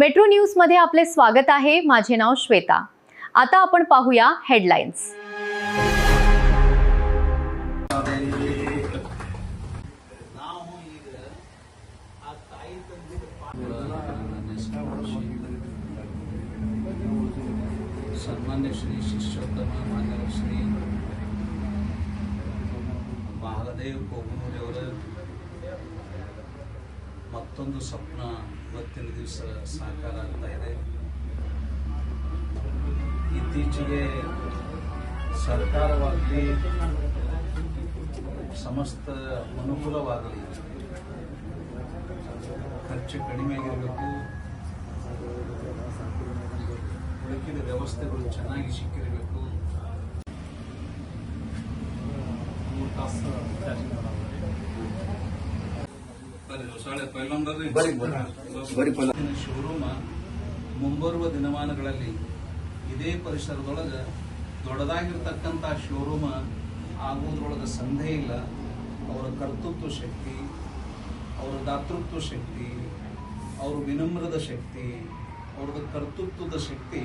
Metro news मध्ये आपले स्वागत आहे। माझे नाव श्वेता। आता आपण पाहूया हेडलाइन्स। सन्मान्य श्री शिष्योत्तम मान्य श्री महादेव कोगनूरवर ಮತ್ತೊಂದು ಸ್ವಪ್ನ ಇವತ್ತಿನ ದಿವಸ ಸಾಕಾರ ಆಗ್ತಾ ಇದೆ। ಇತ್ತೀಚೆಗೆ ಸರ್ಕಾರವಾಗಲಿ ಸಮಸ್ತ ಅನುಕೂಲವಾಗಲಿ ಖರ್ಚು ಕಡಿಮೆ ಆಗಿರಬೇಕು, ಉಳಿದ ವ್ಯವಸ್ಥೆಗಳು ಚೆನ್ನಾಗಿ ಸಿಕ್ಕಿರಬೇಕು। ಶೋರೂಮ್ ಮುಂಬರುವ ದಿನಮಾನಗಳಲ್ಲಿ ಇದೇ ಪರಿಸರದೊಳಗೆ ದೊಡ್ಡದಾಗಿರ್ತಕ್ಕಂಥ ಶೋರೂಮ್ ಆಗುವುದರೊಳಗೆ ಸಂದೇಹ ಇಲ್ಲ। ಅವರ ಕರ್ತೃತ್ವ ಶಕ್ತಿ, ಅವರ ದಾತೃತ್ವ ಶಕ್ತಿ, ಅವರ ವಿನಮ್ರದ ಶಕ್ತಿ, ಅವ್ರದ್ದು ಕರ್ತೃತ್ವದ ಶಕ್ತಿ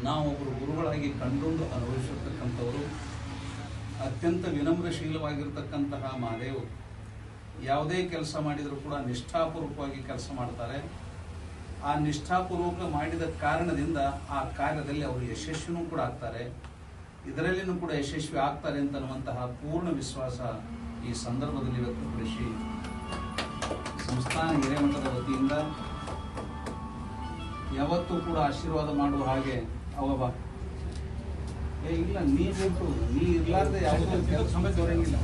ನಾವೊಬ್ಬರು ಗುರುಗಳಾಗಿ ಕಂಡುಕೊಂಡು ಅನುಭವಿಸಿರ್ತಕ್ಕಂಥವರು। ಅತ್ಯಂತ ವಿನಮ್ರಶೀಲವಾಗಿರ್ತಕ್ಕಂತಹ ಮಹಾದೇವ್ ಯಾವುದೇ ಕೆಲಸ ಮಾಡಿದರೂ ಕೂಡ ನಿಷ್ಠಾಪೂರ್ವಕವಾಗಿ ಕೆಲಸ ಮಾಡ್ತಾರೆ। ಆ ನಿಷ್ಠಾಪೂರ್ವಕ ಮಾಡಿದ ಕಾರಣದಿಂದ ಆ ಕಾರ್ಯದಲ್ಲಿ ಅವರು ಯಶಸ್ವಿನೂ ಕೂಡ ಆಗ್ತಾರೆ, ಇದರಲ್ಲಿನೂ ಕೂಡ ಯಶಸ್ವಿ ಆಗ್ತಾರೆ ಅಂತನ್ನುವಂತಹ ಪೂರ್ಣ ವಿಶ್ವಾಸ ಈ ಸಂದರ್ಭದಲ್ಲಿ ವ್ಯಕ್ತಪಡಿಸಿ ಸಂಸ್ಥಾನ ಹಿರೇಮಠದ ವತಿಯಿಂದ ಯಾವತ್ತೂ ಕೂಡ ಆಶೀರ್ವಾದ ಮಾಡುವ ಹಾಗೆ ಅವಬ ಇಲ್ಲ ನೀ ಬೇಕು, ನೀ ಇರ್ಲಾರ್ದೆ ಯಾವುದೇ ಕೆಲಸ ದೊರೆಯಂಗಿಲ್ಲ।